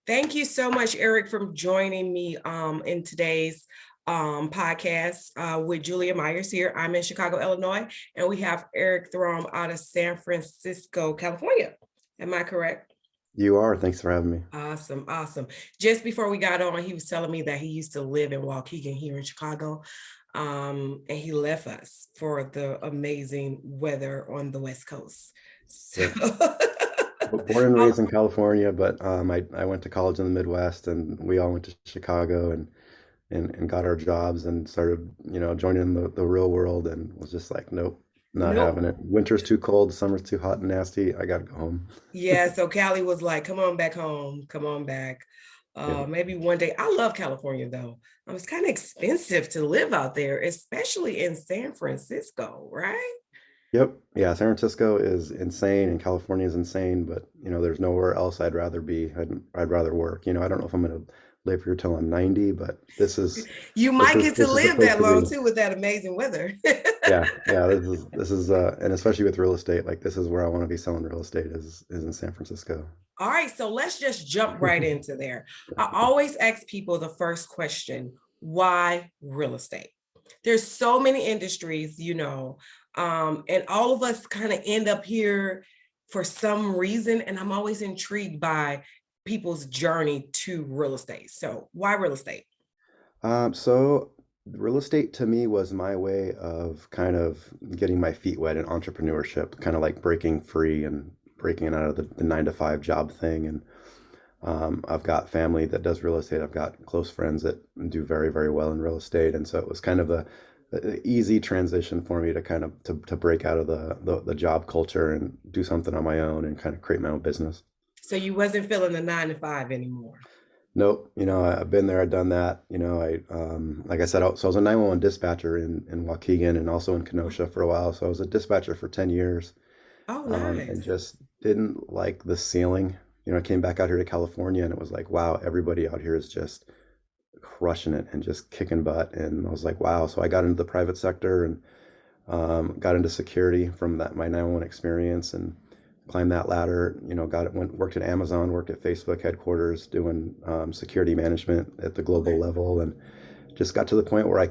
Thank you so much, Erik, for joining me in today's podcast with Julia Myers here. I'm in Chicago, Illinois, and we have Erik Throm out of San Francisco, California. Am I correct? You are. Thanks for having me. Awesome. Awesome. Just before we got on, he was telling me that he used to live in Waukegan here in Chicago. And he left us for the amazing weather on the West Coast. So Yep. Born and raised in California, but I went to college in the Midwest, and we all went to Chicago and got our jobs and started, joining the real world, and was just like, nope, not having nope. it. Winter's too cold, summer's too hot and nasty. I gotta go home. Yeah, so Callie was like, come on back home, come on back. Yeah. Maybe one day. I love California though. It's kind of expensive to live out there, especially in San Francisco, right? Yep. Yeah. San Francisco is insane, and California is insane, but there's nowhere else I'd rather be. I'd rather work. I don't know if I'm gonna live here till I'm 90, but this is You this might is get to this is the live place that to long be. too with that amazing weather. Yeah, this is and especially with real estate, like this is where I want to be selling real estate is in San Francisco. All right, so let's just jump right into there. I always ask people the first question, why real estate? There's so many industries, and all of us kind of end up here for some reason. And I'm always intrigued by people's journey to real estate. So why real estate? So real estate to me was my way of kind of getting my feet wet in entrepreneurship, kind of like breaking free and breaking out of the 9 to 5 job thing. And I've got family that does real estate. I've got close friends that do very, very well in real estate. And so it was kind of the easy transition for me to kind of to break out of the job culture and do something on my own and kind of create my own business. So you wasn't feeling the 9 to 5 anymore. Nope. I've been there, I've done that. Like I said, so I was a 911 dispatcher in Waukegan and also in Kenosha for a while. So I was a dispatcher for 10 years, Oh, and nice. just didn't like the ceiling. I came back out here to California, and it was like, wow, everybody out here is just crushing it and just kicking butt. And I was like, wow. So I got into the private sector and got into security from my 911 experience and climbed that ladder. Worked at Amazon, worked at Facebook headquarters doing security management at the global Okay. level, and just got to the point where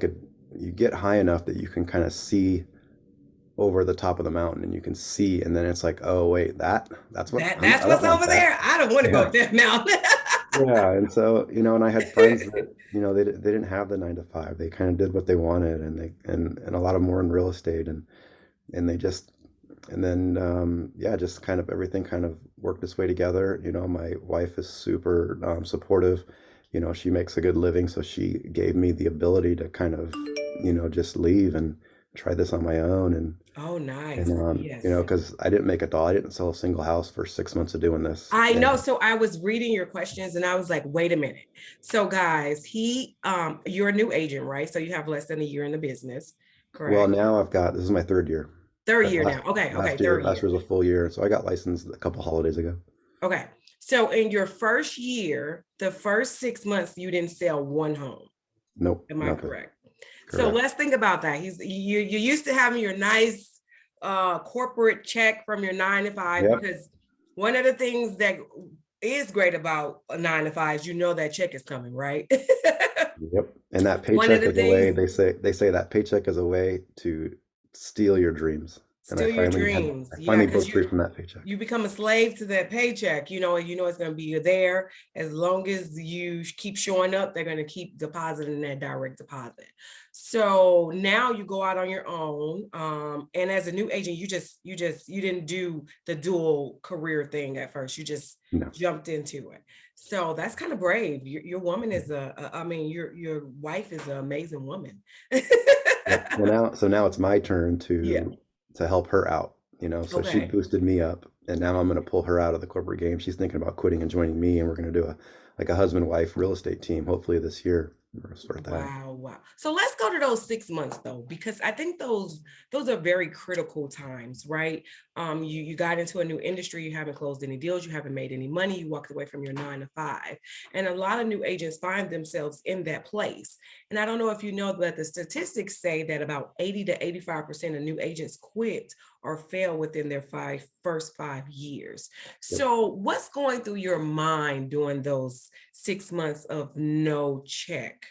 you get high enough that you can kind of see over the top of the mountain, and you can see, and then it's like, oh wait, that's what That's I don't what's want over that. there. I don't want to go Yeah. up that mountain. Yeah, and so, and I had friends that, they didn't have the 9 to 5. They kind of did what they wanted, and and a lot of them were in real estate, and they just, and then yeah, just kind of everything kind of worked its way together. My wife is super supportive. She makes a good living, so she gave me the ability to kind of, just leave and try this on my own, Oh, and nice. Yes. because I didn't make a dollar, I didn't sell a single house for 6 months of doing this, I know. and So I was reading your questions and I was like, wait a minute. So guys, you're a new agent, right? So you have less than a year in the business, well, correct? now this is my third year. Third But year last now. Okay, okay, last year third last year. year was a full year, so I got licensed a couple holidays ago. Okay. So in your first year, the first 6 months, you didn't sell one home. Nope, Am I nothing. correct? So Correct. let's think about that. You used to having your nice corporate check from your 9 to 5, Yep. because one of the things that is great about a 9 to 5 is that check is coming, right? Yep. And that One of paycheck the is a way, things, they say that paycheck is a way to steal your dreams. And steal your dreams. I Yeah, finally because broke free from that paycheck. you become a slave to that paycheck, it's going to be there. As long as you keep showing up, they're going to keep depositing that direct deposit. So now you go out on your own. And as a new agent, you didn't do the dual career thing at first. You just No. jumped into it. So that's kind of brave. Your woman is your wife is an amazing woman. Yep. So now it's my turn Yeah. to help her out, so she Okay. boosted me up, and now I'm going to pull her out of the corporate game. She's thinking about quitting and joining me, and we're going to do a husband wife real estate team hopefully this year. We're going to start that. Wow, wow. So let's go to those 6 months though, because I think those are very critical times, right? You got into a new industry, you haven't closed any deals, you haven't made any money, you walked away from your 9 to 5. And a lot of new agents find themselves in that place. And I don't know if you know, but the statistics say that about 80 to 85% of new agents quit or fail within their first 5 years. Yep. So what's going through your mind during those 6 months of no check?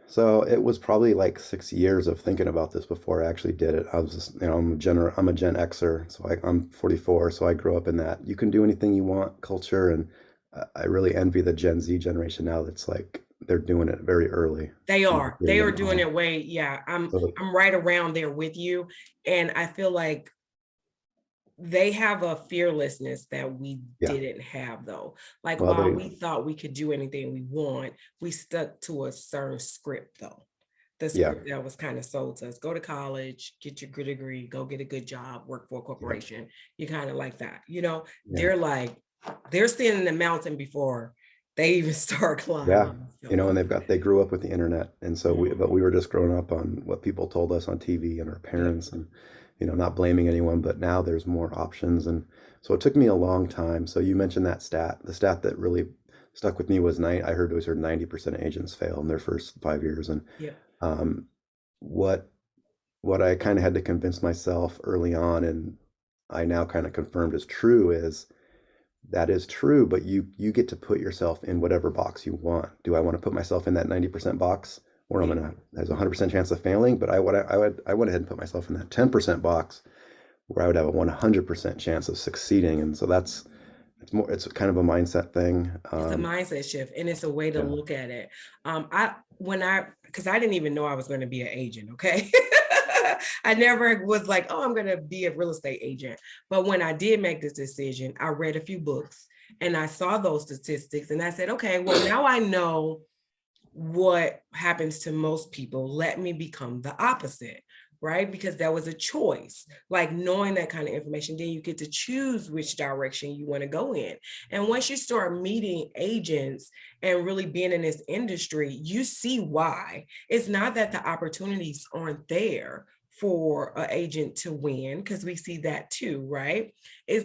So it was probably like 6 years of thinking about this before I actually did it. I was just, I'm a Gen Xer, so I'm 44, so I grew up in that you can do anything you want culture, and I really envy the Gen Z generation now. That's like they're doing it very early. They And are. getting They it are doing on. it way. Yeah, So I'm right around there with you. And I feel like they have a fearlessness that we yeah, didn't have though. Like well while they we thought we could do anything we want, we stuck to a certain script though. The yeah, script that was kind of sold to us. Go to college, get your good degree, go get a good job, work for a yeah, corporation. You kind of like that. You know, yeah. they're like, they're standing the mountain before they even start Yeah, climbing. and So they grew up with the internet, and so but mhm. we were just growing up on what people told us on TV and our Yep. parents, and not blaming anyone, but now there's more options, and so it took me a long time. So you mentioned that stat. The stat that really stuck with me was I heard it was 90% of agents fail in their first 5 years, and Yep. um, what what I kind of had to convince myself early on, and I now kind of confirmed is true is that is true, but you get to put yourself in whatever box you want. Do I want to put myself in that 90% box where I'm Yep. gonna there's a 100% chance of failing, but I went ahead and put myself in that 10% box where I would have a 100% chance of succeeding. And so it's kind of a mindset thing. It's a mindset shift and it's a way to Yeah, look at it. Because I didn't even know I was going to be an agent, okay? I never was like, oh, I'm going to be a real estate agent. But when I did make this decision, I read a few books and I saw those statistics and I said, okay, well, now I know what happens to most people. Let me become the opposite, right? Because that was a choice. Like knowing that kind of information, then you get to choose which direction you want to go in. And once you start meeting agents and really being in this industry, you see why. It's not that the opportunities aren't there for an agent to win, because we see that too, right?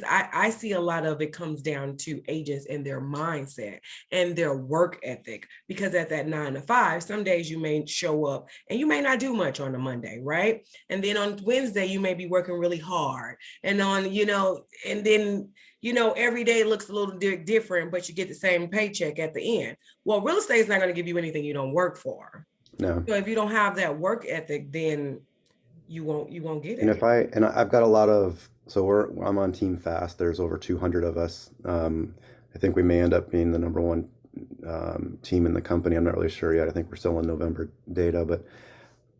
I see a lot of it comes down to agents and their mindset and their work ethic. Because at that 9 to 5, some days you may show up and you may not do much on a Monday, right? And then on Wednesday, you may be working really hard. And and then, every day looks a little different, but you get the same paycheck at the end. Well, real estate is not going to give you anything you don't work for. no. So if you don't have that work ethic, then you won't get And it. I've got a lot of so I'm on Team Fast. There's over 200 of us. I think we may end up being the number one team in the company. I'm not really sure yet. I think we're still in November data, but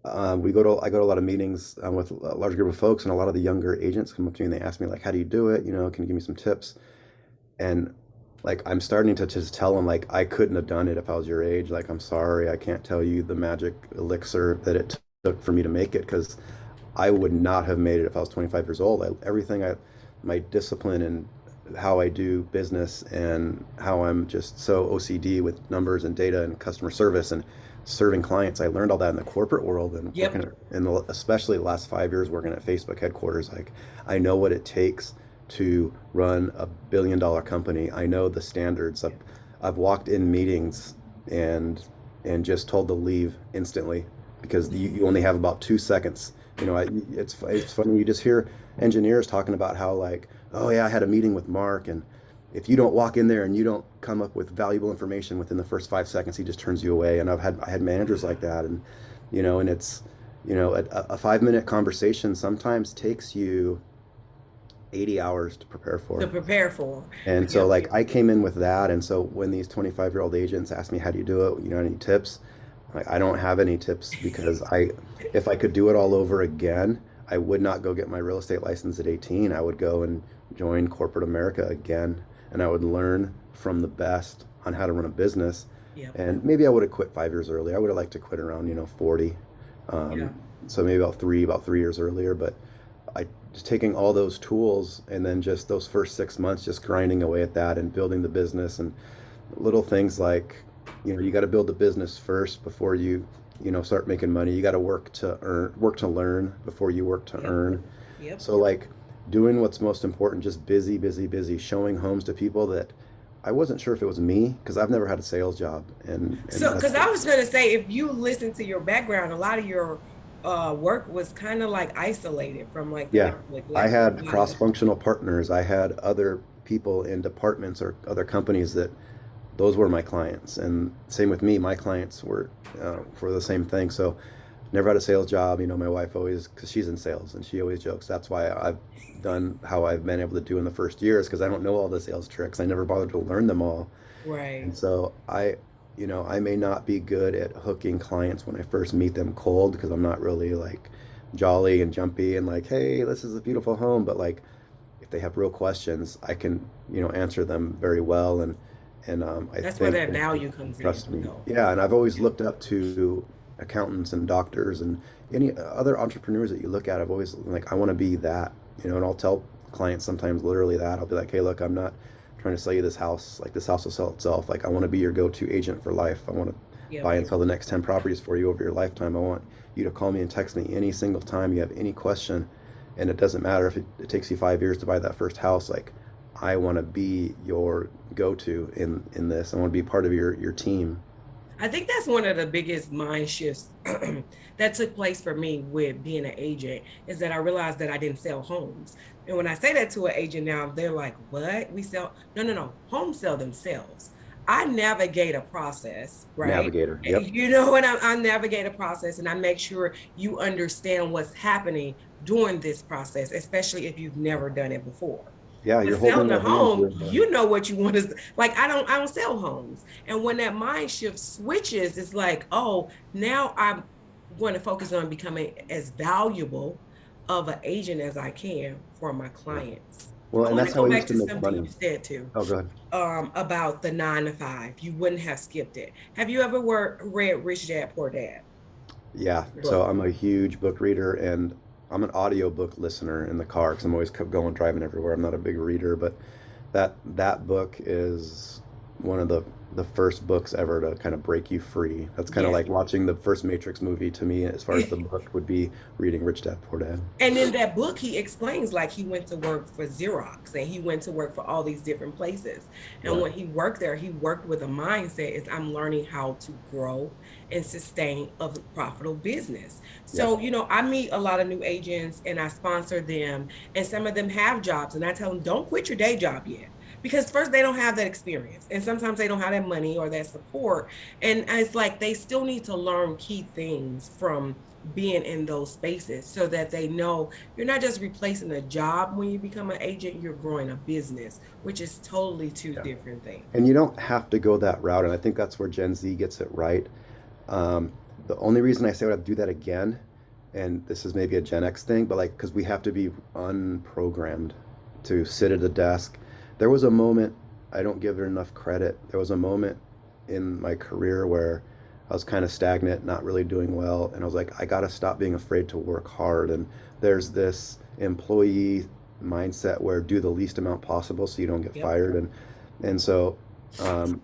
I go to a lot of meetings with a large group of folks, and a lot of the younger agents come up to me and they ask me like, "How do you do it? Can you give me some tips?" And like I'm starting to just tell them like I couldn't have done it if I was your age. Like I'm sorry, I can't tell you the magic elixir that it took for me to make it because I would not have made it if I was 25 years old. My discipline and how I do business and how I'm just so OCD with numbers and data and customer service and serving clients. I learned all that in the corporate world and Yep. especially the last 5 years working at Facebook headquarters. Like I know what it takes to run a $1 billion company. I know the standards. I've walked in meetings and just told to leave instantly because you only have about 2 seconds. It's funny. You just hear engineers talking about how like, oh yeah, I had a meeting with Mark, and if you don't walk in there and you don't come up with valuable information within the first 5 seconds, he just turns you away. And I had managers like that, and and it's a 5 minute conversation sometimes takes you 80 hours to prepare To for. prepare for. And so Yep. like I came in with that, and so when these 25-year-old agents ask me how do you do it, any tips? Like I don't have any tips because if I could do it all over again, I would not go get my real estate license at 18. I would go and join corporate America again, and I would learn from the best on how to run a business. Yep. And maybe I would have quit 5 years early. I would have liked to quit around, 40. Yeah. So maybe about 3 years earlier, but I just taking all those tools and then just those first 6 months, just grinding away at that and building the business and little things like, you got to build the business first before you start making money. You got to work to learn before you work to Yep. earn. Yep. So like doing what's most important, just busy, busy, busy, showing homes to people that I wasn't sure if it was me because I've never had a sales job, and So, that's because I was going to say, if you listen to your background, a lot of your work was kind of like isolated from like the Yeah, public, I like had uh, cross-functional partners. I had other people in departments or other companies that those were my clients, and same with me. My clients were for the same thing. So never had a sales job. My wife always, because she's in sales, and she always jokes that's why I've done how I've been able to do in the first years because I don't know all the sales tricks. I never bothered to learn them all. right. And so I may not be good at hooking clients when I first meet them cold because I'm not really like jolly and jumpy and like, hey, this is a beautiful home. But like, if they have real questions, I can, answer them very well. And I That's where think that they value comes in. trust me. So, Yeah. And I've always yeah, looked up to accountants and doctors and any other entrepreneurs that you look at. I've always like, I want to be that, and I'll tell clients sometimes literally that. I'll be like, hey, look, I'm not trying to sell you this house. Like this house will sell itself. Like I want to be your go-to agent for life. I want to yep. buy and sell the next 10 properties for you over your lifetime. I want you to call me and text me any single time you have any question. And it doesn't matter if it takes you 5 years to buy that first house. Like I want to be your go-to in this. I want to be part of your team. I think that's one of the biggest mind shifts that took place for me with being an agent is that I realized that I didn't sell homes. And when I say that to an agent now, they're like, what? We sell? No, no, no. Homes sell themselves. I navigate a process, right? Navigator. Yep. And I navigate a process and I make sure you understand what's happening during this process, especially if you've never done it before. Yeah, But you're selling holding a their hands home, with you know what you want to like. I don't sell homes. And when that mind shift switches, it's like, oh, now I'm going to focus on becoming as valuable of an agent as I can for my yeah. clients. Well, I and want to that's how go I back used to to make something money. you said too, Oh, go ahead. about the 9 to 5. You wouldn't have skipped it. Have you ever read Rich Dad Poor Dad Yeah, so book? I'm a huge book reader and I'm an audiobook listener in the car because I'm always going driving everywhere. I'm not a big reader, but that book is one of the first books ever to kind of break you free. That's kind of Yes. like watching the first Matrix movie to me as far as the book would be reading Rich Dad Poor Dad. And in that book, he explains like he went to work for Xerox and he went to work for all these different places. And Yeah. when he worked there, he worked with a mindset is I'm learning how to grow and sustain a profitable business. Yep. So, I meet a lot of new agents and I sponsor them, and some of them have jobs. And I tell them, don't quit your day job yet. Because first, they don't have that experience. And sometimes they don't have that money or that support. And it's like they still need to learn key things from being in those spaces so that they know you're not just replacing a job when you become an agent, you're growing a business, which is totally two Yeah. different things. And you don't have to go that route. And I think that's where Gen Z gets it right. Um, the only reason I say I would do that again, and this is maybe a Gen X thing, but like, because we have to be unprogrammed to sit at a desk. There was a moment, I don't give it enough credit. There was a moment in my career where I was kind of stagnant, not really doing well. And I was like, I got to stop being afraid to work hard. And there's this employee mindset where do the least amount possible so you don't get Yep. fired. And so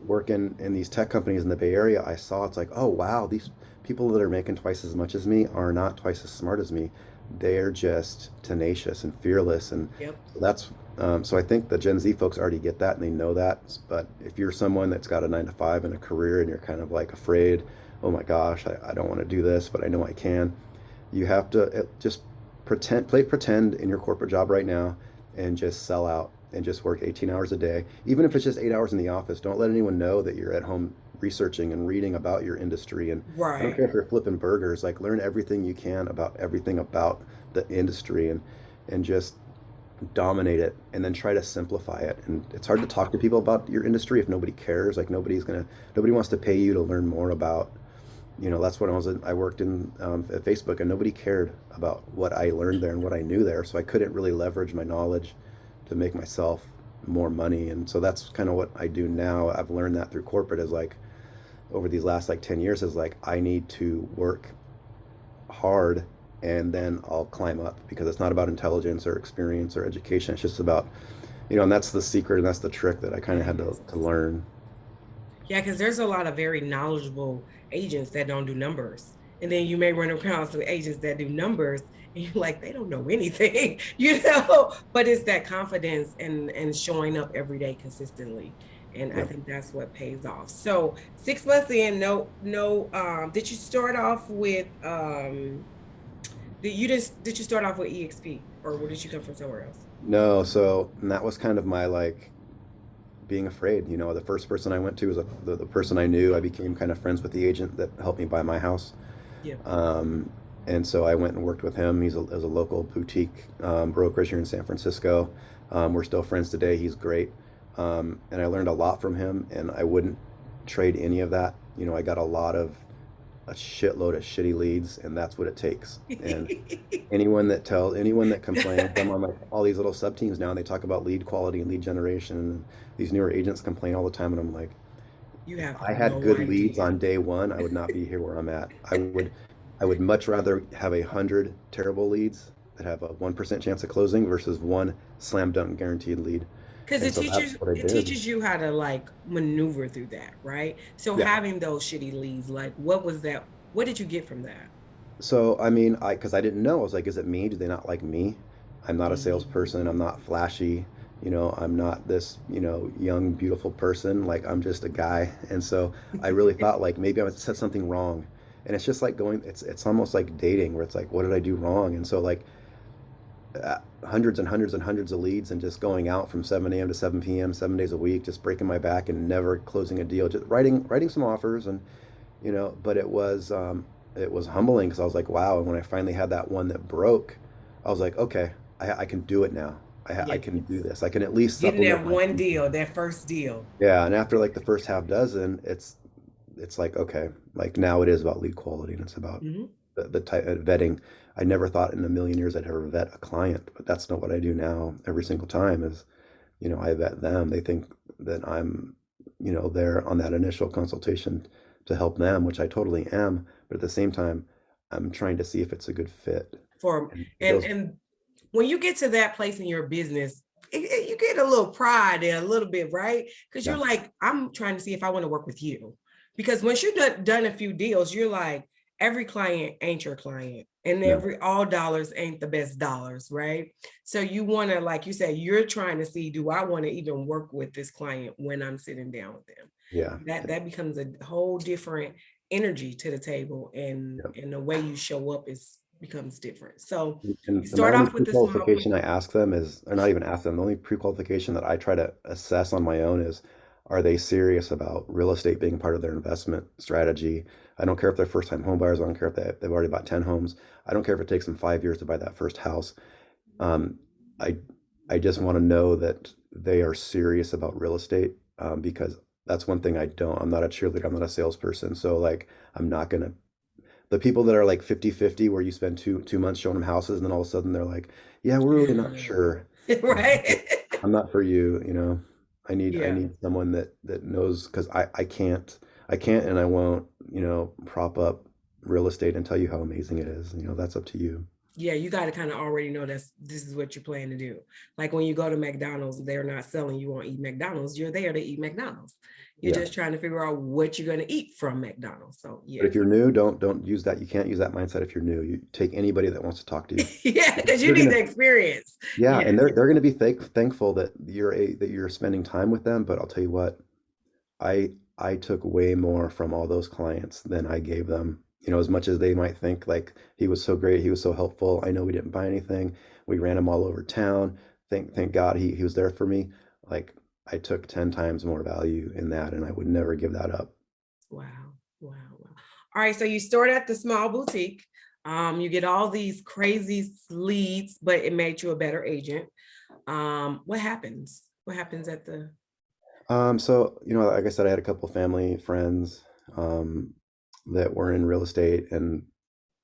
working in these tech companies in the Bay Area, I saw it's like, oh wow, these people that are making twice as much as me are not twice as smart as me. They're just tenacious and fearless, and Yep. that's so I think the Gen Z folks already get that and they know that. But if you're someone that's got a 9 to 5 and a career and you're kind of like afraid, oh my gosh, I don't want to do this, but I know I can. You have to just play pretend in your corporate job right now and just sell out and just work 18 hours a day. Even if it's just 8 hours in the office, don't let anyone know that you're at home researching and reading about your industry. And I don't care Right. if you're flipping burgers, like learn everything you can about everything about the industry and just dominate it and then try to simplify it. And it's hard to talk to people about your industry if nobody cares. Like nobody wants to pay you to learn more about, that's what I worked in at Facebook, and nobody cared about what I learned there and what I knew there. So I couldn't really leverage my knowledge to make myself more money. And so that's kind of what I do now. I've learned that through corporate is like over these last like 10 years is like I need to work hard and then I'll climb up because it's not about intelligence or experience or education. It's just about, and that's the secret and that's the trick that I kind of had Yes. to learn. Yeah, because there's a lot of very knowledgeable agents that don't do numbers. And then you may run across some agents that do numbers and you're like, they don't know anything, but it's that confidence and showing up every day consistently. And I Yeah. think that's what pays off. So 6 months in, no, did you start off with did you start off with EXP or where did you come from somewhere else? No, so and that was kind of my like being afraid. You know, the first person I went to was the person I knew. I became kind of friends with the agent that helped me buy my house. Yeah. Um, and so I went and worked with him. He's a local boutique brokerage here in San Francisco. We're still friends today. He's great. And I learned a lot from him, and I wouldn't trade any of that. You know, I got a shitload of shitty leads, and that's what it takes. And anyone that complains, I'm on like all these little sub teams now, and they talk about lead quality and lead generation. And these newer agents complain all the time, and I'm like, You if have I had no good leads idea. on day one, I would not be here where I'm at. I would much rather have 100 terrible leads that have a 1% chance of closing versus one slam dunk guaranteed lead. Because And so that's what I it did. teaches you how to like maneuver through that, right? So Yeah. having those shitty leads, like what was that? What did you get from that? So, I mean, because I didn't know, I was like, is it me? Do they not like me? I'm not a salesperson. I'm Mhm. not flashy. You know, I'm not this, you know, young, beautiful person. Like, I'm just a guy. And so I really thought like maybe I said something wrong. And it's just like it's almost like dating where it's like, what did I do wrong? And so like hundreds and hundreds and hundreds of leads and just going out from 7 a.m. to 7 p.m., 7 days a week, just breaking my back and never closing a deal, just writing some offers and you know, but it was humbling because I was like, wow. And when I finally had that one that broke, I was like, okay, I can do it now. I Yes. can do this. I can at least Getting supplement that my one income. deal, that first deal. Yeah, and after like the first half dozen, it's like okay, like now it is about lead quality and it's about Mhm. the type of vetting. I never thought in a million years I'd ever vet a client, but that's not what I do now. Every single time is, you know, I vet them. They think that I'm, you know, there on that initial consultation to help them, which I totally am. But at the same time, I'm trying to see if it's a good fit. For And it goes, and when you get to that place in your business, you get a little pride there, a little bit, right? Because yeah, you're like, I'm trying to see if I want to work with you. Because once you've done a few deals, you're like, every client ain't your client, and no, every all dollars ain't the best dollars, right? So you want to, like you said, you're trying to see, do I want to even work with this client when I'm sitting down with them? yeah, That becomes a whole different energy to the table, yeah. and the way you show up is becomes different. So you And my start only off with the small. pre-qualification I ask them is, or not even ask them, the only pre-qualification that I try to assess on my own is, are they serious about real estate being part of their investment strategy? I don't care if they're first-time home buyers. I don't care if they've already bought 10 homes. I don't care if it takes them 5 years to buy that first house. Um, I I just want to know that they are serious about real estate because that's one thing I don't. I'm not a cheerleader. I'm not a salesperson. So like, I'm not gonna the people that are like 50-50 where you spend two months showing them houses and then all of a sudden they're like, yeah, we're really not sure. I'm Right. I'm not for you, you know. I Yeah. need someone that knows because I can't and I won't, you know, prop up real estate and tell you how amazing it is. You know, that's up to you. Yeah, you got to kind of already know this is what you plan to do. Like when you go to McDonald's, they're not selling you want to eat McDonald's. You're there to eat McDonald's. You're Yeah. just trying to figure out what you're going to eat from McDonald's. So But yeah. if you're new, don't use that. You can't use that mindset if you're new. You take anybody that wants to talk to you. Yeah, because you They're need gonna the experience. Yeah, and Yes. they're going to be thankful that you're spending time with them. But I'll tell you what, I took way more from all those clients than I gave them. You know, as much as they might think like he was so great, he was so helpful. I know we didn't buy anything. We ran him all over town. Thank God he was there for me. Like I took 10 times more value in that, and I would never give that up. Wow. Wow. Wow. All right. So you start at the small boutique. You get all these crazy leads, but it made you a better agent. What happens? What happens at the So you know, like I said, I had a couple family friends um, that were in real estate, and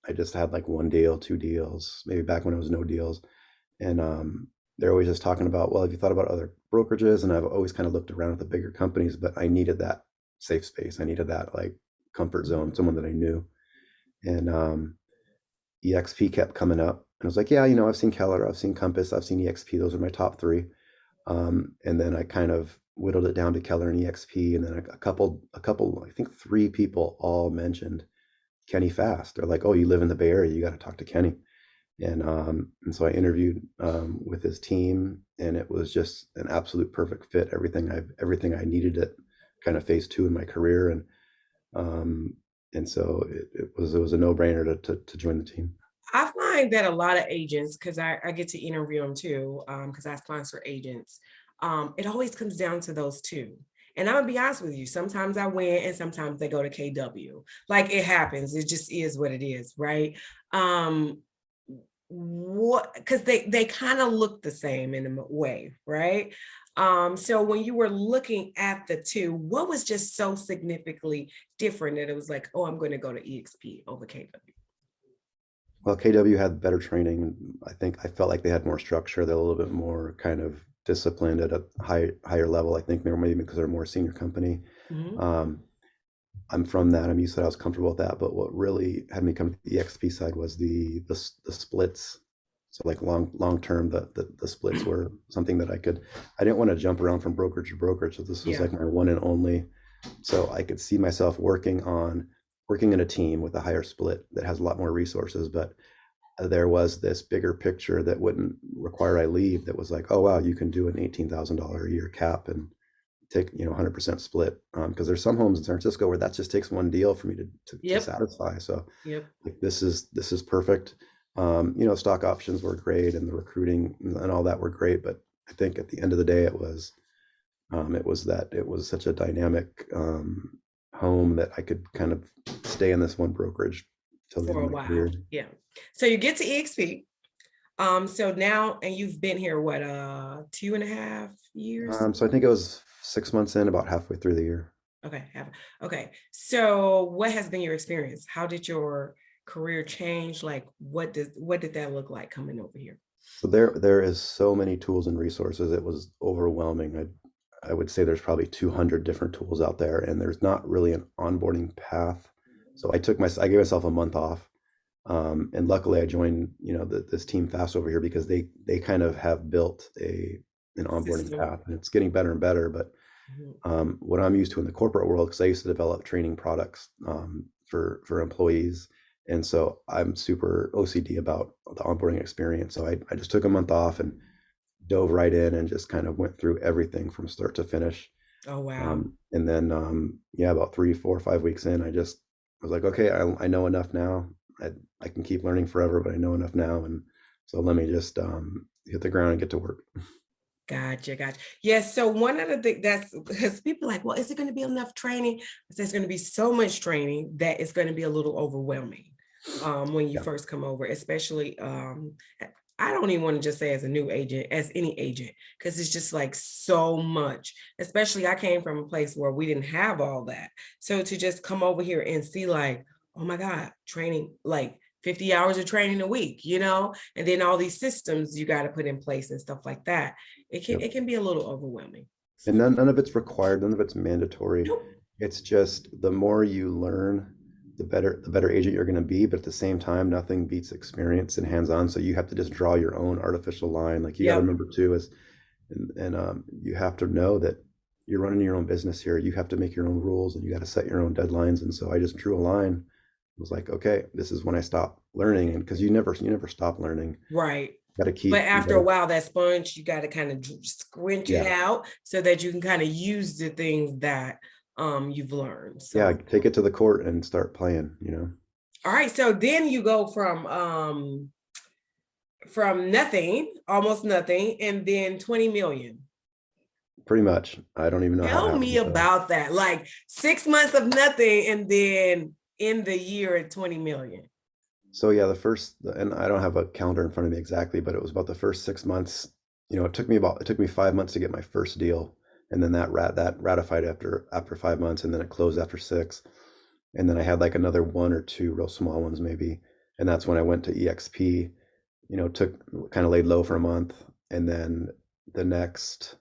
I just had like one deal, two deals, maybe back when it was no deals. And they're always just talking about, well, have you thought about other brokerages? And I've always kind of looked around at the bigger companies, but I needed that safe space. I needed that like comfort zone, someone that I knew. And eXp kept coming up. And I was like, yeah, you know, I've seen Keller, I've seen Compass, I've seen eXp. Those are my top three. And then I kind of whittled it down to Keller and eXp. And then a couple, I think three people all mentioned Kenny Fast. They're like, oh, you live in the Bay Area, you got to talk to Kenny. And so I interviewed with his team, and it was just an absolute perfect fit. Everything I needed at kind of phase two in my career, um, and so it was a no brainer to join the team. I find that a lot of agents, because I get to interview them too, because I sponsor agents, it always comes down to those two. And I'm gonna be honest with you, sometimes I win and sometimes they go to KW. Like it happens, it just is what it is, right? Um, what because they kind of look the same in a way, right? So when you were looking at the two, what was just so significantly different that it was like, oh, I'm going to go to EXP over KW? Well, KW had better training. And I think I felt like they had more structure. They're a little bit more kind of disciplined at a higher level. I think they're maybe because they're a more senior company. Mhm. Um, I'm from that. I'm used to that. I was comfortable with that. But what really had me come to the EXP side was the splits. So like long term, the splits were something that I didn't want to jump around from brokerage to brokerage. So this was Yeah. like my one and only. So I could see myself working in a team with a higher split that has a lot more resources. But there was this bigger picture that wouldn't require I leave. That was like, oh wow, you can do an $18,000 a year cap and take 100% split, because there's some homes in San Francisco where that just takes one deal for me to Yep. satisfy. So Yep. like this is perfect. Stock options were great and the recruiting and all that were great, but I think at the end of the day it was such a dynamic home that I could kind of stay in this one brokerage till the end For of a my while. career. Yeah. So you get to EXP. So now, and you've been here what, 2.5 years? So I think it was 6 months in, about halfway through the year. Okay. Okay. So what has been your experience? How did your career change? Like what did that look like coming over here? So there is so many tools and resources. It was overwhelming. I would say there's probably 200 different tools out there, and there's not really an onboarding path. So I gave myself a month off, and luckily I joined this team fast over here because they kind of have built an onboarding System. path, and it's getting better and better. But Mhm. what I'm used to in the corporate world, because I used to develop training products for employees, and so I'm super OCD about the onboarding experience. So I just took a month off and dove right in and just kind of went through everything from start to finish. Oh, wow. And then yeah, about 3, 4, 5 weeks in, I just was like, okay, I know enough now. I can keep learning forever, but I know enough now, and so let me just hit the ground and get to work. Gotcha. Yes. So one of the things that's because people are like, well, is it going to be enough training? There's going to be so much training that it's going to be a little overwhelming when you Yeah. first come over, especially I don't even want to just say as a new agent, as any agent, because it's just like so much. Especially I came from a place where we didn't have all that. So to just come over here and see like, oh my God, training like 50 hours of training a week, and then all these systems you got to put in place and stuff like that. It can Yep. it can be a little overwhelming. And So none of it's required, none of it's mandatory. nope. It's just the more you learn, the better agent you're going to be. But at the same time, nothing beats experience and hands-on. So you have to just draw your own artificial line. Like you got to Yep. remember too, and you have to know that you're running your own business here. You have to make your own rules and you got to set your own deadlines. And so I just drew a line. It was like, okay, this is when I stop learning, and because you never stop learning. Right. Got to But you got after a to, while, that sponge, you got to kind of scrunch it yeah, out so that you can kind of use the things that you've learned. yeah, So take it to the court and start playing. all right. So then you go from nothing, almost nothing, and then 20 million. Pretty much. I don't even know how it Tell me happened. about that. Like 6 months of nothing and then in the year at 20 million. So yeah, and I don't have a calendar in front of me exactly, but it was about the first 6 months. It took me 5 months to get my first deal, and then that ratified after 5 months, and then it closed after six, and then I had like another one or two real small ones maybe, and that's when I went to EXP. Took kind of laid low for a month, and then the next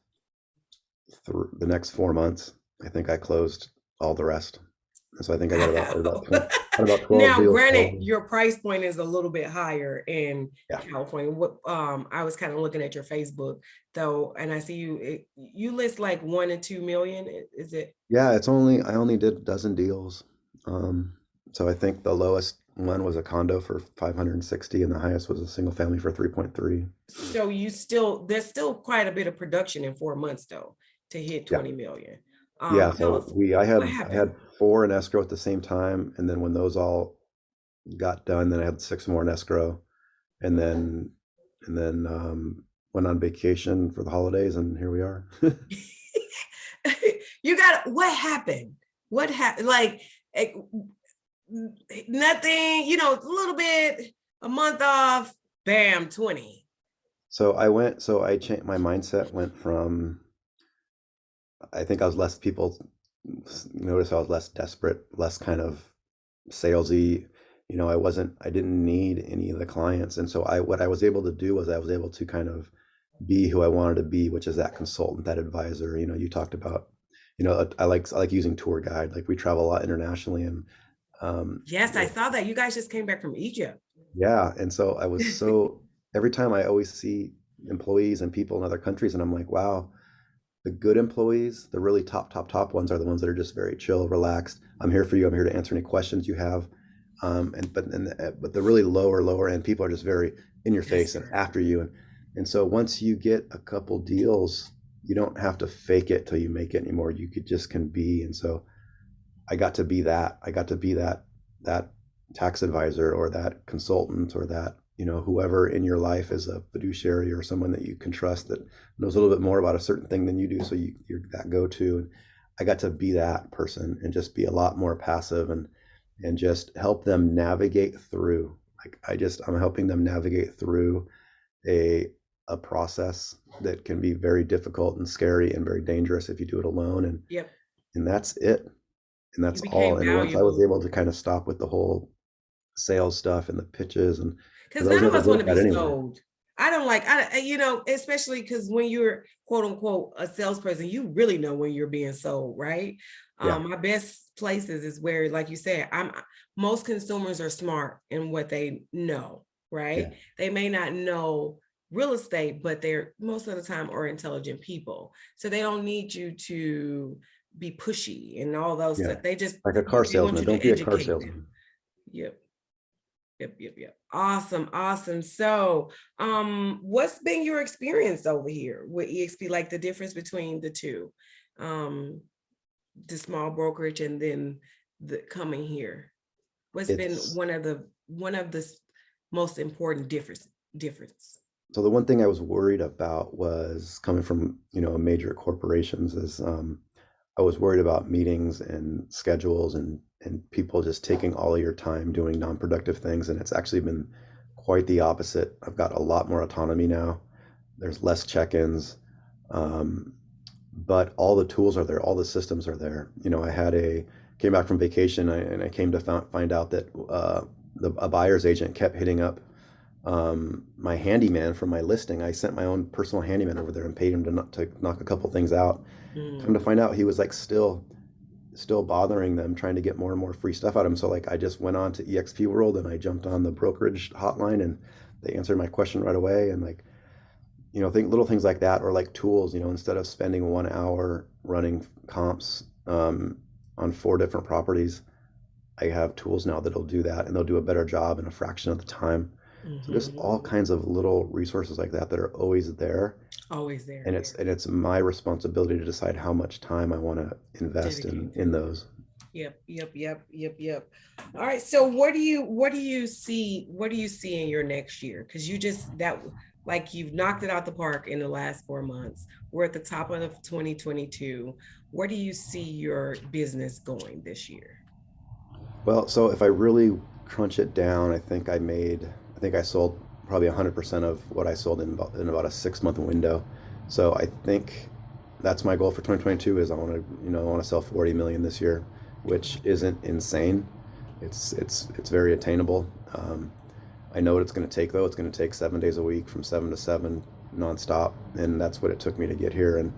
the next 4 months, I think I closed all the rest. And so I think I got about Wow. 20, had about 12 Now, deals granted, closed. your price point is a little bit higher in Yeah. California. What I was kind of looking at your Facebook though, and I see you list like 1 to 2 million. Is it? Yeah, I only did a dozen deals. Um, so I think the lowest one was a condo for 560 and the highest was a single family for 3.3. So there's still quite a bit of production in 4 months though to hit Yeah. 20 million. Yeah, Tell so us we I what had I happened. had four in escrow at the same time, and then when those all got done, then I had six more in escrow. and then went on vacation for the holidays, and here we are. You got what happened? What happened? Like nothing, a little bit, a month off, bam, 20. So I changed my mindset. Went from, I think I was less people notice I was less desperate, less kind of salesy. I didn't need any of the clients. And so what I was able to do was I was able to kind of be who I wanted to be, which is that consultant, that advisor. You talked about, I like using tour guide. Like we travel a lot internationally, and Yes, I saw that. You guys just came back from Egypt. yeah. And so I was so every time I always see employees and people in other countries, and I'm like, wow, the good employees, the really top ones are the ones that are just very chill, relaxed. I'm here for you. I'm here to answer any questions you have. But the really lower end people are just very in your face and Desperate. after you. And so once you get a couple deals, you don't have to fake it till you make it anymore. You could just can be. And so I got to be that. I got to be that tax advisor or that consultant or that, whoever in your life is a fiduciary or someone that you can trust that knows a little bit more about a certain thing than you do. So you're that go-to. And I got to be that person and just be a lot more passive and just help them navigate through. I'm helping them navigate through a a process that can be very difficult and scary and very dangerous if you do it alone. And Yep. and that's it. And You that's all. became And once I was valuable able to kind of stop with the whole sales stuff and the pitches, and because because I was none of never us good want at to that be anyway. sold. I don't like, especially because when you're quote unquote a salesperson, you really know when you're being sold, right? Yeah, My best places is where, like you said, most consumers are smart in what they know, yeah, right? They may not know real estate, but they're most of the time are intelligent people. So they don't need you to be pushy and all those yeah. stuff. They just Like a car they want salesman. you to Don't be a car educate them. salesman. Yep. Yep. Awesome. Awesome. So, what's been your experience over here with EXP? Like the difference between the two, um, the small brokerage and then the coming here. What's been It's one of the most important difference? So the one thing I was worried about was coming from, major corporations is I was worried about meetings and schedules and people just taking all of your time doing non-productive things. And it's actually been quite the opposite. I've got a lot more autonomy now. There's less check-ins. Um, but all the tools are there, all the systems are there. Came back from vacation and I came to find out that a buyer's agent kept hitting up my handyman from my listing. I sent my own personal handyman over there and paid him to knock a couple things out. Come to Mm, find out, he was like still bothering them, trying to get more and more free stuff out of him. So like I just went on to eXp World and I jumped on the brokerage hotline and they answered my question right away. And like, think little things like that, or like tools. Instead of spending 1 hour running comps on 4 different properties, I have tools now that'll do that and they'll do a better job in a fraction of the time. So just all mhm. kinds of little resources like that that are always there. Always there. And it's my responsibility to decide how much time I want to invest in Dedicate in to it. those. Yep. All right. So what do you see in your next year? Because you just that like you've knocked it out the park in the last 4 months. We're at the top of 2022. Where do you see your business going this year? Well, so if I really crunch it down, I think I sold probably 100% of what I sold in about a 6 month window. So I think that's my goal for 2022 is I want to sell 40 million this year, which isn't insane. It's very attainable. I know what it's going to take though. It's going to take 7 days a week from 7 to 7 nonstop, and that's what it took me to get here. And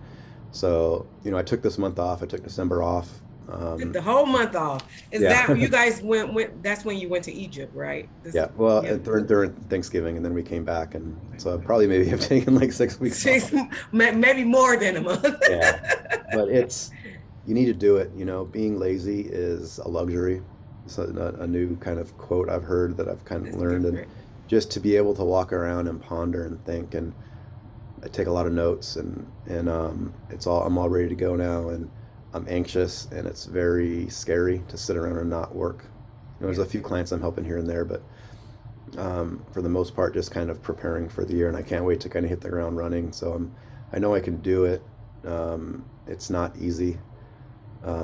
so I took this month off. I took December off. Took Um, the whole month off. Is yeah. that you guys went that's when you went to Egypt, right? Yeah, well, Yep. during Thanksgiving, and then we came back, and so I probably maybe have taken like 6 weeks off. Maybe more than a month. Yeah, but you need to do it. Being lazy is a luxury. It's a new kind of quote I've heard that I've kind of That's learned, and different. just to be able to walk around and ponder and think, and I take a lot of notes, and I'm all ready to go now, and I'm anxious, and it's very scary to sit around and not work. There's Yep. a few clients I'm helping here and there, but for the most part, just kind of preparing for the year, and I can't wait to kind of hit the ground running. So I know I can do it. It's not easy.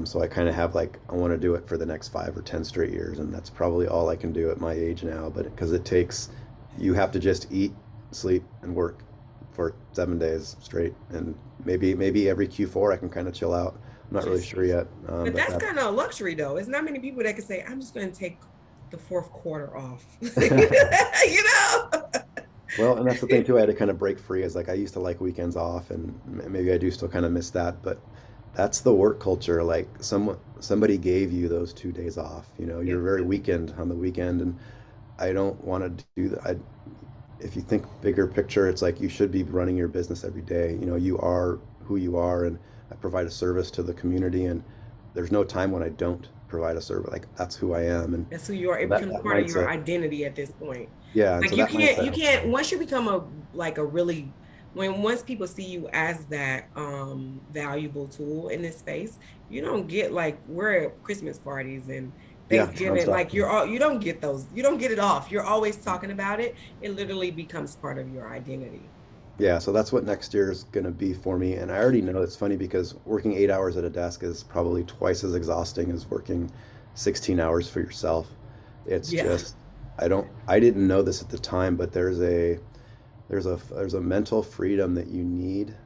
So I kind of have like, I want to do it for the next 5 or 10 straight years, and that's probably all I can do at my age now. But because it takes, you have to just eat, sleep, and work for 7 days straight, and maybe every Q4 I can kind of chill out. I'm not really Just, sure yet, but but that's that. kind of a luxury though. It's not many people that can say, I'm just going to take the fourth quarter off. You know? Well, and that's the thing too. I had to kind of break free. Is like I used to like weekends off, and maybe I do still kind of miss that. But that's the work culture. Like somebody gave you those 2 days off. You're Yep. very weekend on the weekend, and I don't want to do that. If you think bigger picture, it's like you should be running your business every day. You are who you are, and I provide a service to the community, and there's no time when I don't provide a service. Like that's who I am, and That's who you are. so It that becomes that part of your mindset, identity at this point. yeah, and Like so that mindset you helps can't me. once you become a like a really once people see you as that valuable tool in this space, you don't get like we're at Christmas parties and Yeah, it's Thanksgiving, nonstop. like you're all you don't get those, you don't get it off. You're always talking about it. It literally becomes part of your identity. Yeah, so that's what next year is going to be for me. And I already know it's funny because working 8 hours at a desk is probably twice as exhausting as working 16 hours for yourself. It's Yeah. just, I didn't know this at the time, but there's a mental freedom that you need,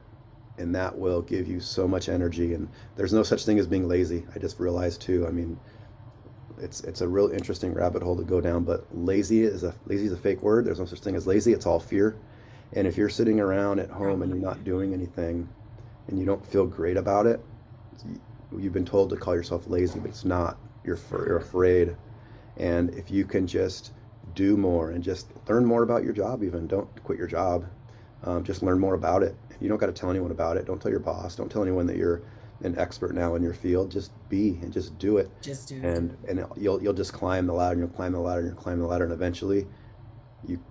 and that will give you so much energy. And there's no such thing as being lazy. I just realized too. I mean, it's a real interesting rabbit hole to go down, but lazy is a fake word. There's no such thing as lazy. It's all fear. And if you're sitting around at home and you're Probably. not doing anything and you don't feel great about it, you've been told to call yourself lazy, but it's not. It's You're not. afraid. And if you can just do more and just learn more about your job, even don't quit your job, just learn more about it. You don't got to tell anyone about it. Don't tell your boss. Don't tell anyone that you're an expert now in your field. Just be and just do it, Just do. and you'll just climb the ladder, and you'll climb the ladder, and you'll climb the ladder, and eventually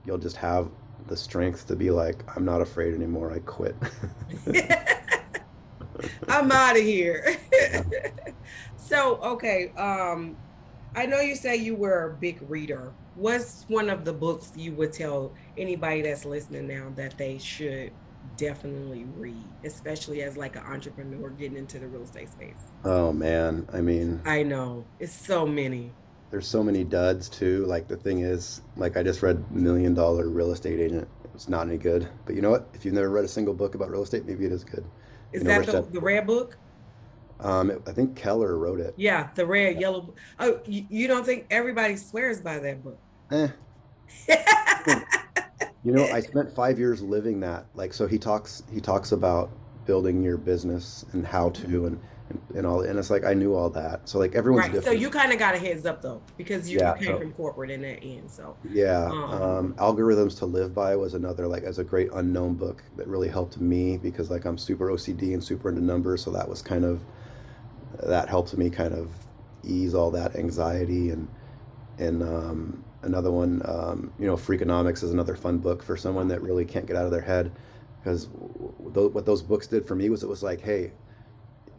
you'll just have the strength to be like, I'm not afraid anymore. I quit. I'm out of here. Yeah. So, okay, I know you say you were a big reader. What's one of the books you would tell anybody that's listening now that they should definitely read, especially as like an entrepreneur getting into the real estate space? Oh man, I mean, I know it's so many. there's so many duds too. Like the thing is, like I just read $1 Million Real Estate Agent. It's not any good. But you know what? If you've never read a single book about real estate, maybe it is good. Is that Rich Dad. the red book? I think Keller wrote it. Yeah, the red yellow book. Oh, you don't think everybody swears by that book? Eh. I spent 5 years living that. Like, so he talks about building your business and how to and all, and it's like I knew all that. So like everyone's Right. So different. you kind of got a heads up though, because you Yeah. came So from corporate in that end. So yeah, um Algorithms to Live By was another, like, as a great unknown book that really helped me because like I'm super OCD and super into numbers, so that helped me kind of ease all that anxiety. And another one, Freakonomics is another fun book for someone that really can't get out of their head, because what those books did for me was, it was like, hey,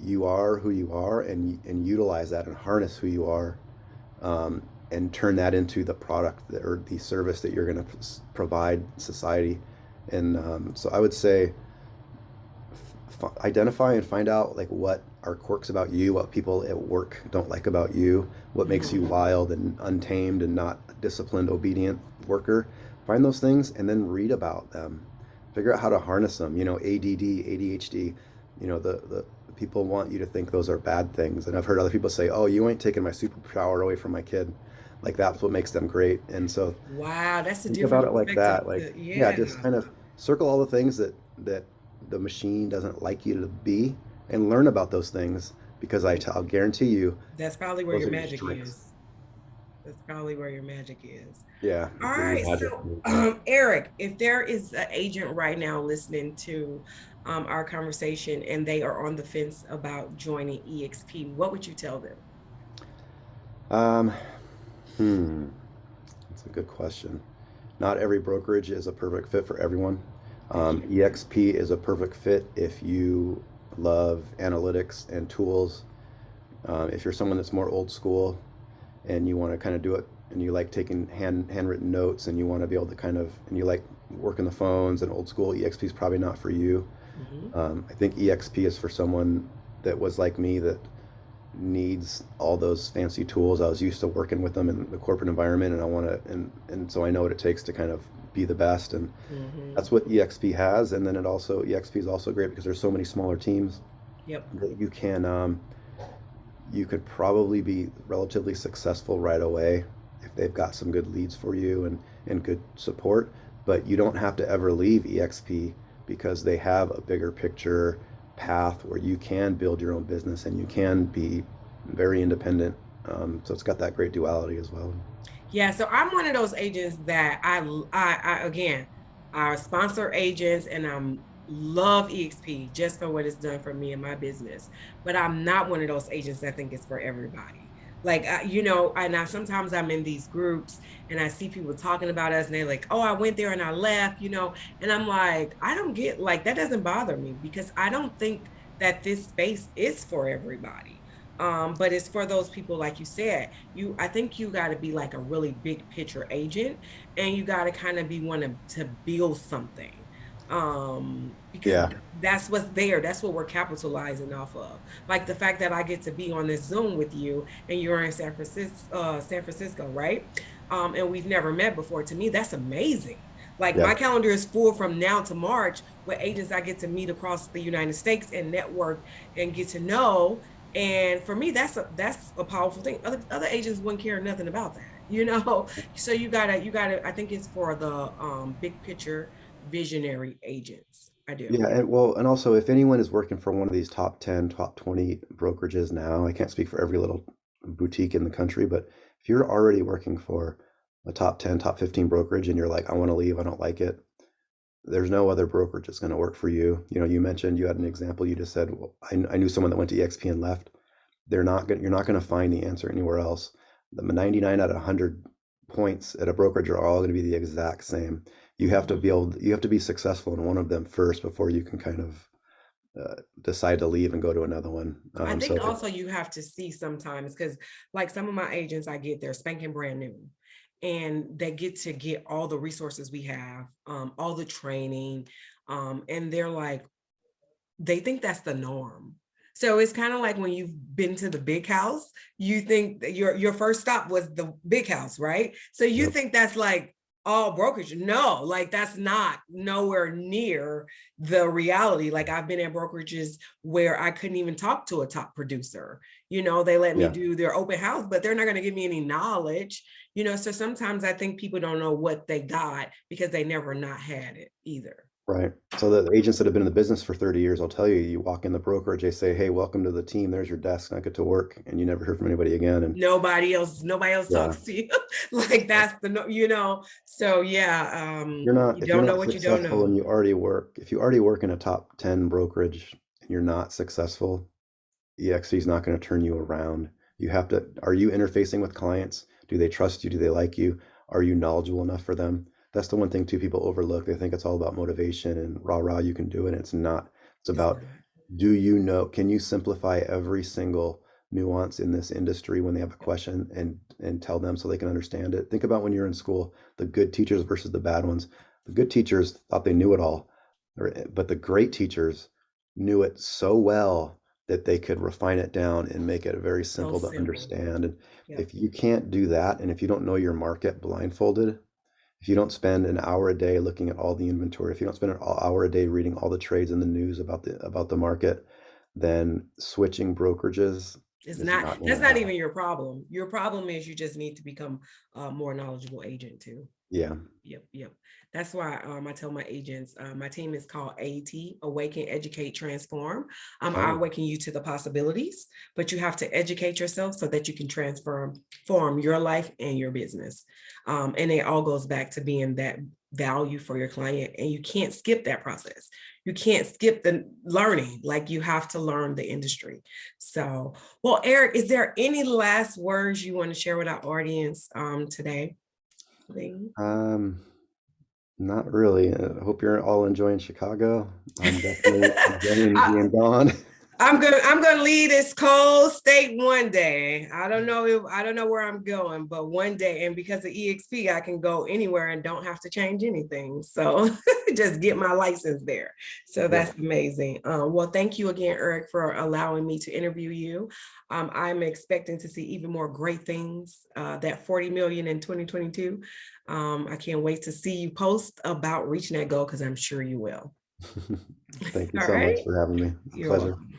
you are who you are, and utilize that and harness who you are, and turn that into the product or the service that you're going to provide society. And so I would say identify and find out like what are quirks about you, what people at work don't like about you, what makes you mhm. wild and untamed and not a disciplined, obedient worker. Find those things and then read about them. Figure out how to harness them. ADD, ADHD. The people want you to think those are bad things. And I've heard other people say, "Oh, you ain't taking my superpower away from my kid." Like that's what makes them great. And so Wow, that's a think about different it like perspective. that. Like, yeah, Yeah, just kind of circle all the things that the machine doesn't like you to be, and learn about those things, because I'll guarantee you that's probably where those your are your magic strengths. is. That's probably where your magic is. Yeah, All give you right. magic. So, Erik, if there is an agent right now listening to our conversation and they are on the fence about joining eXp, what would you tell them? Um, hmm, that's a good question. Not every brokerage is a perfect fit for everyone. That's true. EXP is a perfect fit if you love analytics and tools. If you're someone that's more old school and you want to kind of do it and you like taking handwritten notes, and you want to be able to kind of, and you like working the phones and old school, EXP is probably not for you. Mhm. I think EXP is for someone that was like me, that needs all those fancy tools. I was used to working with them in the corporate environment, and I want to, and so I know what it takes to kind of be the best, and Mhm. that's what EXP has. And then it also, EXP is also great because there's so many smaller teams Yep. that you could probably be relatively successful right away if they've got some good leads for you and good support. But you don't have to ever leave EXP because they have a bigger picture path where you can build your own business and you can be very independent. So it's got that great duality as well. Yeah, so I'm one of those agents that I again, our sponsor agents, and I'm love EXP just for what it's done for me and my business. But I'm not one of those agents that think it's for everybody. Like, and I sometimes I'm in these groups and I see people talking about us and they're like, oh, I went there and I left, and I'm like, I don't get, like, that doesn't bother me because I don't think that this space is for everybody. But it's for those people, like you said, I think you got to be like a really big picture agent, and you got to kind of be one to build something, because Yeah. that's what's there, that's what we're capitalizing off of. Like the fact that I get to be on this Zoom with you and you're in San Francisco, right? And we've never met before. To me, that's amazing. Like Yeah. my calendar is full from now to March with agents I get to meet across the United States and network and get to know. And for me, that's a powerful thing. Other agents wouldn't care nothing about that. So you gotta. I think it's for the big picture visionary agents. I do. Yeah, and well, and also if anyone is working for one of these top 10, top 20 brokerages now, I can't speak for every little boutique in the country, but if you're already working for a top 10, top 15 brokerage and you're like, I want to leave, I don't like it, there's no other brokerage that's going to work for you. You know, you mentioned, you had an example, you just said, well, I knew someone that went to EXP and left. You're not going to find the answer anywhere else. The 99 out of 100 points at a brokerage are all going to be the exact same. You have to be successful in one of them first before you can kind of decide to leave and go to another one. I think also you have to see sometimes, because like some of my agents, I get they're spanking brand new, and they get all the resources we have, all the training, and they're like, they think that's the norm. So it's kind of like when you've been to the big house, you think that your first stop was the big house, right? So you Yep. think that's like all brokerage. No, like that's not nowhere near the reality. Like I've been at brokerages where I couldn't even talk to a top producer. They let me Yeah. do their open house, but they're not going to give me any knowledge. So sometimes I think people don't know what they got because they never not had it either. Right. So the agents that have been in the business for 30 years, I'll tell you, you walk in the brokerage, they say, hey, welcome to the team. There's your desk. Now get to work. And you never hear from anybody again. And Nobody else yeah, talks to you. Like that's the no, so yeah, you if you're don't know not what you don't successful know. and if you already work in a top 10 brokerage and you're not successful, EXC is not going to turn you around. You have to, are you interfacing with clients? Do they trust you? Do they like you? Are you knowledgeable enough for them? That's the one thing too people overlook. They think it's all about motivation and rah rah, you can do it. It's not. It's It's about, not. do you know, can you simplify every single nuance in this industry when they have a Yep. question, and tell them so they can understand it? Think about when you're in school, the good teachers versus the bad ones. The good teachers thought they knew it all, but the great teachers knew it so well that they could refine it down and make it very So simple to simple. understand. And Yep. if you can't do that, and if you don't know your market blindfolded, if you don't spend an hour a day looking at all the inventory, if you don't spend an hour a day reading all the trades in the news about the market, then switching brokerages It's is not, not going that's to not happen. even your problem. Your problem is you just need to become a more knowledgeable agent too. Yeah. Yep, yep. That's why I tell my agents, my team is called AT, Awaken, Educate, Transform. I Oh, awaken you to the possibilities, but you have to educate yourself so that you can form your life and your business. And it all goes back to being that value for your client. And you can't skip that process. You can't skip the learning. Like you have to learn the industry. So, well, Erik, is there any last words you want to share with our audience today? Thing? um, not really. I hope you're all enjoying Chicago. I'm definitely enjoying I, being gone. I'm gonna leave this cold state one day. I don't know where I'm going, but one day, and because of EXP, I can go anywhere and don't have to change anything. So just get my license there. So Yeah. that's amazing. Well, thank you again, Erik, for allowing me to interview you. I'm expecting to see even more great things. That 40 million in 2022. I can't wait to see you post about reaching that goal because I'm sure you will. Thank you All so much right. for having me. You're Pleasure. welcome.